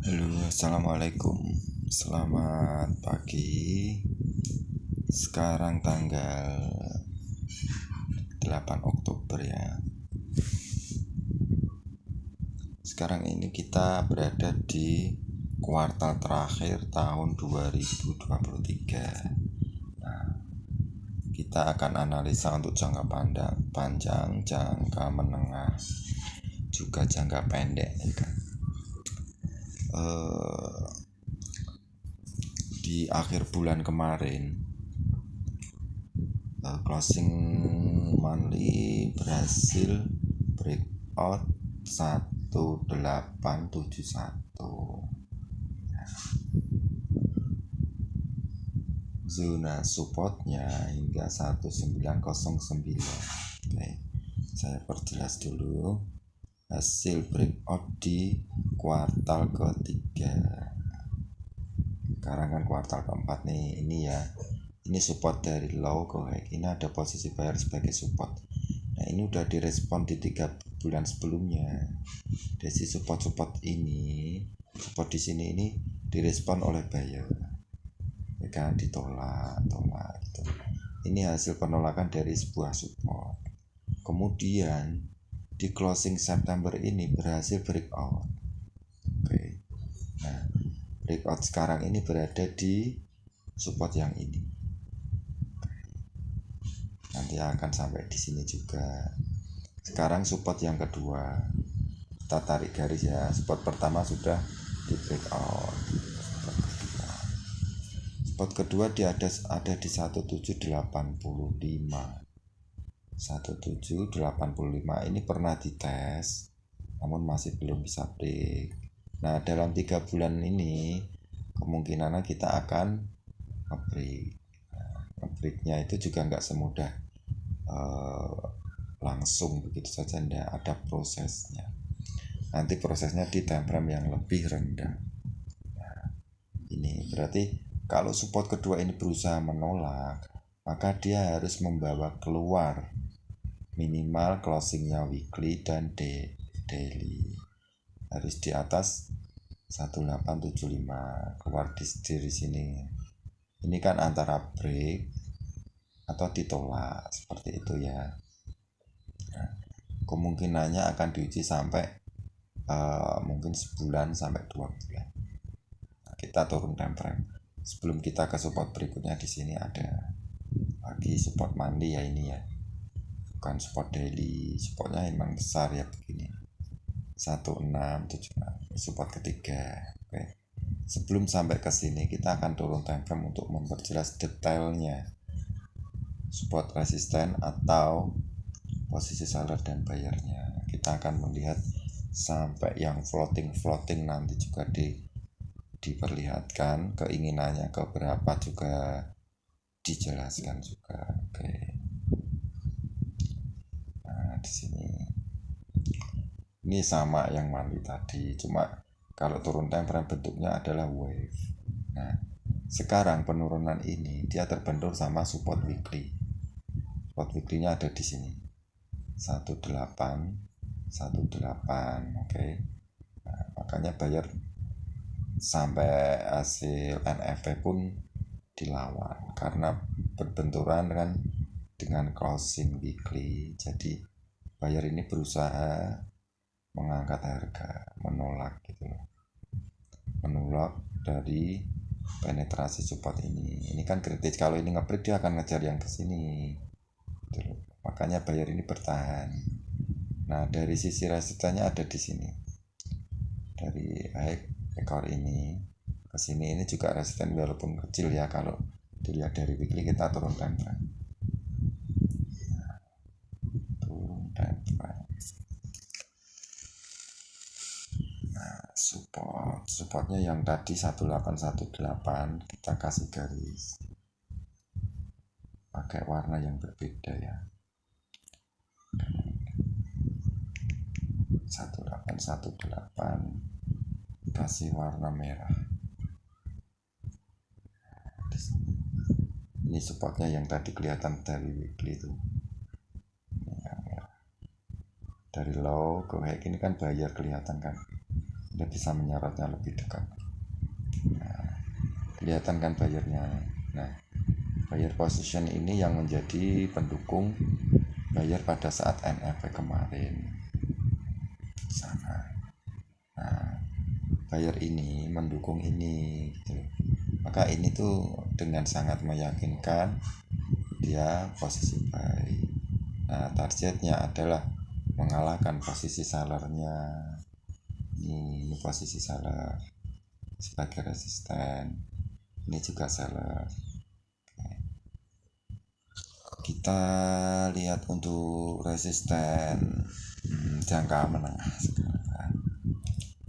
Halo, assalamualaikum. Selamat pagi. Sekarang tanggal 8 Oktober ya. Sekarang ini kita berada di kuartal terakhir tahun 2023. Nah, kita akan analisa untuk jangka panjang, jangka menengah, juga jangka pendek ya kan. Di akhir bulan kemarin closing monthly berhasil breakout 1871. Zona supportnya hingga 1909. Oke, saya perjelas dulu hasil breakout di kuartal ketiga. Sekarang kan kuartal keempat nih, ini ya. Ini support dari low ke high. Ini ada posisi buyer sebagai support. Nah, ini udah direspon di 3 bulan sebelumnya. Dari support ini, support di sini ini direspon oleh buyer. Ya kan, tolak gitu. Ini hasil penolakan dari sebuah support. Kemudian di closing September ini berhasil breakout. Oke. Nah, breakout sekarang ini berada di support yang ini. Nanti akan sampai di sini juga. Sekarang support yang kedua, kita tarik garis ya. Support pertama sudah di breakout. Support kedua dia ada di 1785. 1785 ini pernah dites, namun masih belum bisa break. Nah, dalam 3 bulan ini kemungkinan kita akan nge-break. Nge-breaknya itu juga nggak semudah langsung begitu saja, ndak ada prosesnya. Nanti prosesnya di time frame yang lebih rendah. Nah, ini berarti kalau support kedua ini berusaha menolak, maka dia harus membawa keluar minimal closingnya weekly dan daily harus di atas 1875 keluar di sini. Ini kan antara break atau ditolak seperti itu ya. Nah, kemungkinannya akan diuji sampai mungkin sebulan sampai 2 bulan. Nah, kita turun time frame. Sebelum kita ke support berikutnya, di sini ada lagi support mandi ya, ini ya. Bukan support daily, supportnya emang besar ya begini. 1676 support ketiga. Oke. Sebelum sampai ke sini kita akan turun time frame untuk memperjelas detailnya support resisten atau posisi seller dan bayarnya. Kita akan melihat sampai yang floating nanti juga diperlihatkan keinginannya ke berapa juga dijelaskan juga. Oke. Nah, di sini ini sama yang mandi tadi, cuma kalau turun time frame bentuknya adalah wave. Nah, sekarang penurunan ini dia terbentur sama support weekly. Support weekly-nya ada di sini. 1818. Oke. Nah, makanya bayar sampai hasil NFP pun dilawan karena berbenturan kan dengan closing weekly. Jadi buyer ini berusaha mengangkat harga, menolak gitu loh. Menolak dari penetrasi support ini. Ini kan kritis, kalau ini nge-break dia akan ngejar yang ke sini. Gitu loh. Makanya buyer ini bertahan. Nah, dari sisi resistennya ada di sini. Dari ekor ini ke sini ini juga resisten walaupun kecil ya kalau dilihat dari weekly. Kita turun time frame. Nah, turun time frame. Nah, supportnya yang tadi 1818 kita kasih garis pakai warna yang berbeda ya. 1818 kasih warna merah. Ini supportnya yang tadi kelihatan dari weekly itu. Ini yang merah. Dari low ke high ini kan buyer kelihatan kan. Anda bisa menyorotnya lebih dekat. Nah, kelihatan kan bayarnya. Nah, buyer position ini yang menjadi pendukung buyer pada saat NFP kemarin sana. Nah, buyer ini mendukung ini gitu. Maka ini tuh dengan sangat meyakinkan dia posisi buy. Nah, targetnya adalah mengalahkan posisi sellernya. Ini posisi seller sebagai resisten, ini juga seller. Kita lihat untuk resisten jangka menengah sekarang.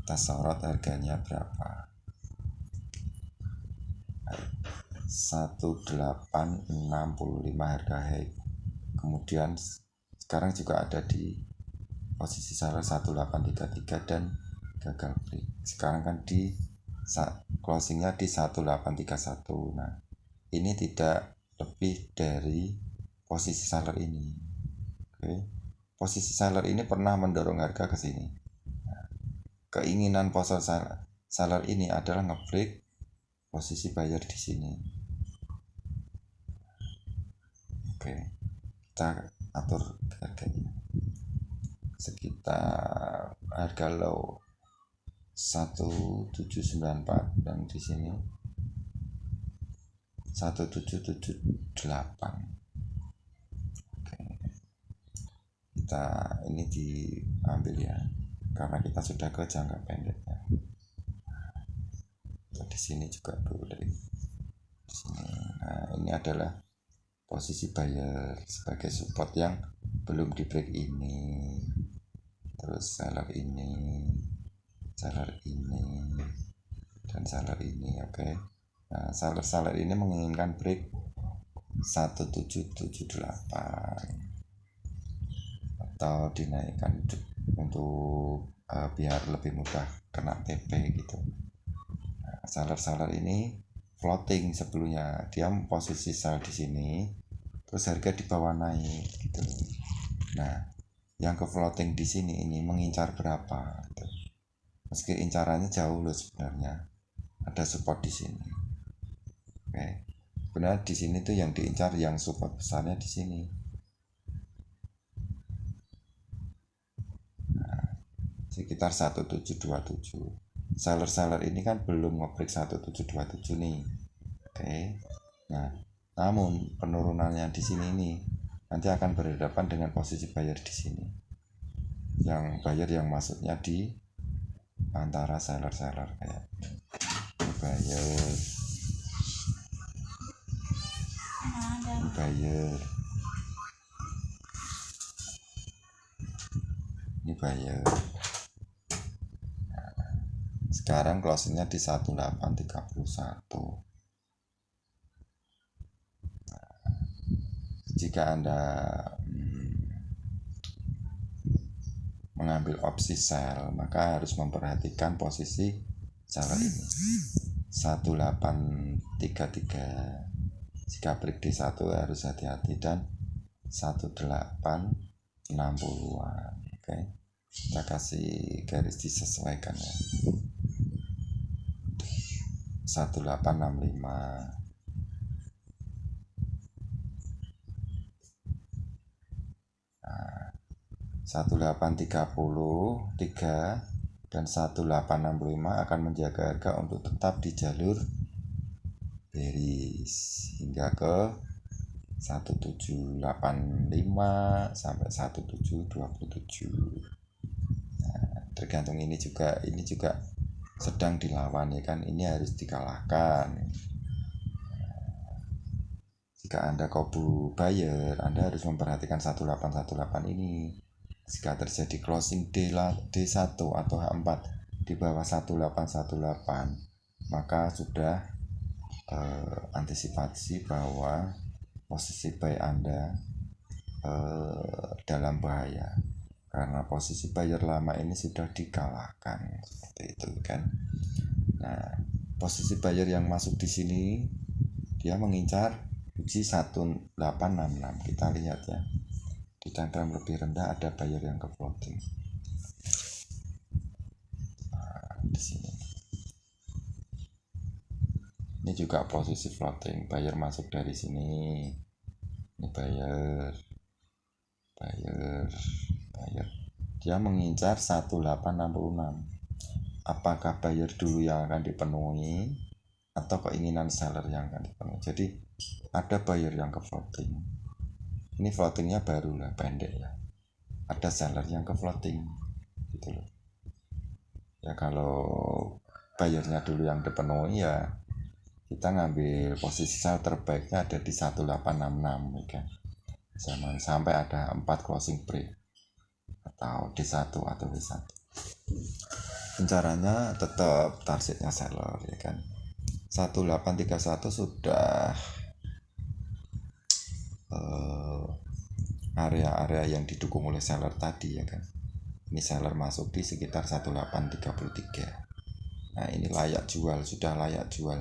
Kita sorot harganya berapa. 1865 harga high. Kemudian sekarang juga ada di posisi seller 1833 dan gagal break. Sekarang kan di closingnya di 1831. Nah, ini tidak lebih dari posisi seller ini. Oke. Posisi seller ini pernah mendorong harga ke sini. Nah, keinginan posisi seller ini adalah ngebreak posisi buyer di sini. Oke. Kita atur harganya. Sekitar harga low 1794 dan di sini 1778. Oke. Kita ini diambil ya, karena kita sudah ke jangka pendeknya. Di sini juga boleh. Di sini. Nah, ini adalah posisi buyer sebagai support yang belum di break ini. Terus seller ini, dan seller ini. Oke. Nah, seller ini menginginkan break 1778 atau dinaikkan untuk biar lebih mudah kena TP gitu. Nah, seller ini floating sebelumnya, dia posisi sell di sini, terus harga di bawah naik gitu. Nah, yang ke floating di sini ini mengincar berapa gitu. Meski incarannya jauh loh sebenarnya, ada support di sini. Oke. Sebenarnya di sini tuh yang diincar, yang support besarnya di sini. Nah, sekitar 1727. Seller ini kan belum nge-break 1727 nih. Oke. Nah, namun penurunannya di sini nih nanti akan berhadapan dengan posisi buyer di sini. Yang buyer yang masuknya di antara seller kayak buyer ini buyer. Sekarang closingnya di 1831. Jika Anda mengambil opsi sell, maka harus memperhatikan posisi seller ini 1833. Jika break di 1 harus hati-hati, dan 1860-an. Oke. Kita kasih garis disesuaikan ya. 1865. 1833 dan 1865 akan menjaga harga untuk tetap di jalur bearish hingga ke 1785 sampai 1727. Nah, tergantung ini juga sedang dilawan ya kan, ini harus dikalahkan. Jika Anda kobu buyer, Anda harus memperhatikan 1818 ini. Jika terjadi closing D1 atau H4 di bawah 1818, maka sudah antisipasi bahwa posisi buy Anda dalam bahaya, karena posisi buyer lama ini sudah dikalahkan, seperti itu kan. Nah, posisi buyer yang masuk di sini dia mengincar uji 1866. Kita lihat ya, di time frame lebih rendah ada buyer yang ke floating. Ini juga posisi floating, buyer masuk dari sini. Ini buyer. Dia mengincar 1866. Apakah buyer dulu yang akan dipenuhi atau keinginan seller yang akan dipenuhi? Jadi ada buyer yang ke floating. Ini floatingnya baru lah, pendek ya. Ada seller yang ke floating gitu loh. Ya kalau buyernya dulu yang dipenuhi ya kita ngambil posisi sell terbaiknya ada di 1866 ya kan. Jangan sampai ada 4 closing break atau D1 atau W1. Caranya tetap targetnya seller ya kan. 1831 sudah area-area yang didukung oleh seller tadi ya kan. Ini seller masuk di sekitar 1833. Nah ini layak jual, sudah layak jual.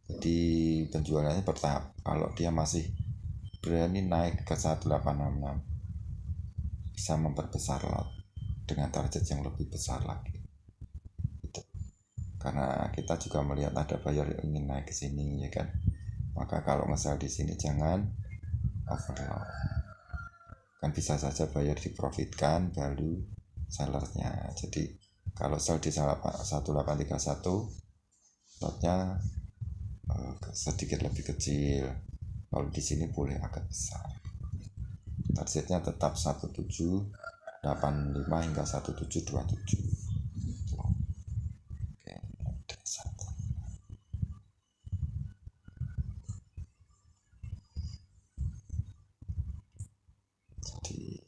Jadi penjualannya bertahap. Kalau dia masih berani naik ke 1866 bisa memperbesar lot dengan target yang lebih besar lagi gitu. Karena kita juga melihat ada buyer yang ingin naik ke sini ya kan. Maka kalau nge-sell di sini jangan overload. Kan bisa saja buyer diprofitkan baru sellernya. Jadi kalau sell di 1831 lotnya sedikit lebih kecil. Kalau di sini boleh agak besar. Targetnya tetap 1785 hingga 1727. Oke, ada satu. Jadi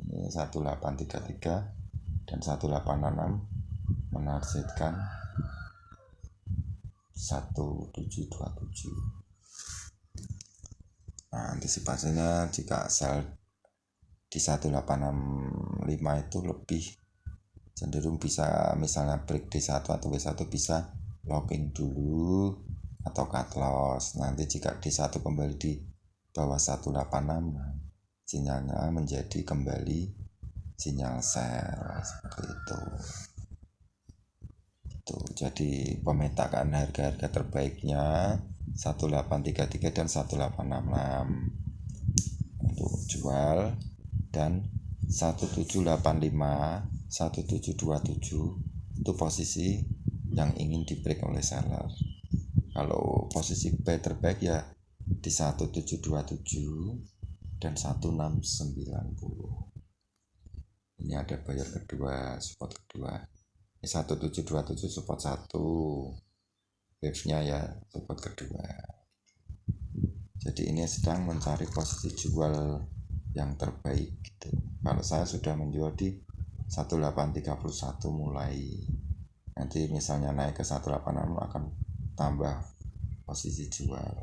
ini 1833 dan 1866 menargetkan 1727. Nah, antisipasinya jika sell di 1865 itu lebih cenderung bisa misalnya break D1 atau W1 bisa locking dulu atau cut loss. Nanti jika D1 kembali di bawah 186 sinyalnya menjadi kembali sinyal sell seperti itu. Jadi pemetakan harga-harga terbaiknya 1833 dan 1866 untuk jual dan 1785 1727 itu posisi yang ingin di break oleh seller. Kalau posisi buy terbaik ya di 1727 dan 1690. Ini ada buyer kedua, support kedua. 1727 support 1, wave-nya ya support kedua. Jadi ini sedang mencari posisi jual yang terbaik gitu. Kalau saya sudah menjual di 1831 mulai, nanti misalnya naik ke 186 akan tambah posisi jual.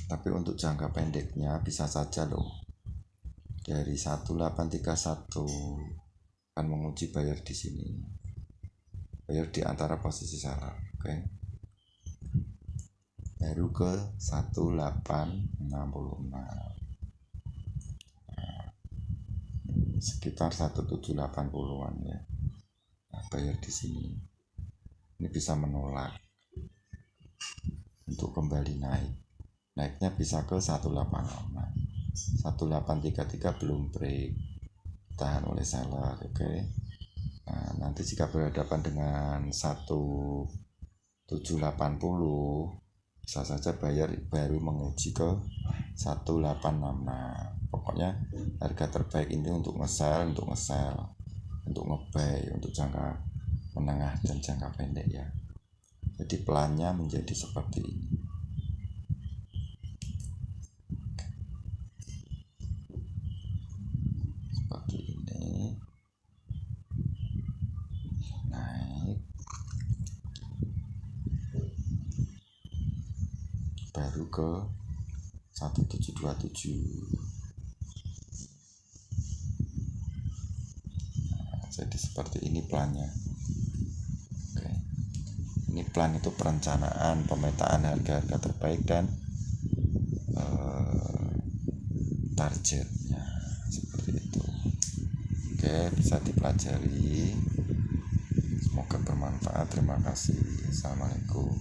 Tapi untuk jangka pendeknya bisa saja loh dari 1831 akan menguji buyer di sini, buyer di antara posisi seller, oke. Baru ke 1866, nah, sekitar 1780-an ya. Nah, buyer di sini ini bisa menolak untuk kembali naik. Naiknya bisa ke 1866. 1833 belum break, tahan oleh seller, oke. Nah, nanti jika berhadapan dengan 1780 bisa saja buyer baru menguji ke 1866. Pokoknya harga terbaik ini untuk nge-sell, untuk nge-buy, untuk jangka menengah dan jangka pendek ya. Jadi plannya menjadi seperti ini. Seperti ini. Naik. Baru ke 1727. Nah, jadi seperti ini plannya. Oke. Ini plan itu perencanaan, pemetaan harga-harga terbaik dan targetnya seperti itu. Oke, bisa dipelajari. Semoga bermanfaat. bermanfaat. Terima kasih. Assalamualaikum.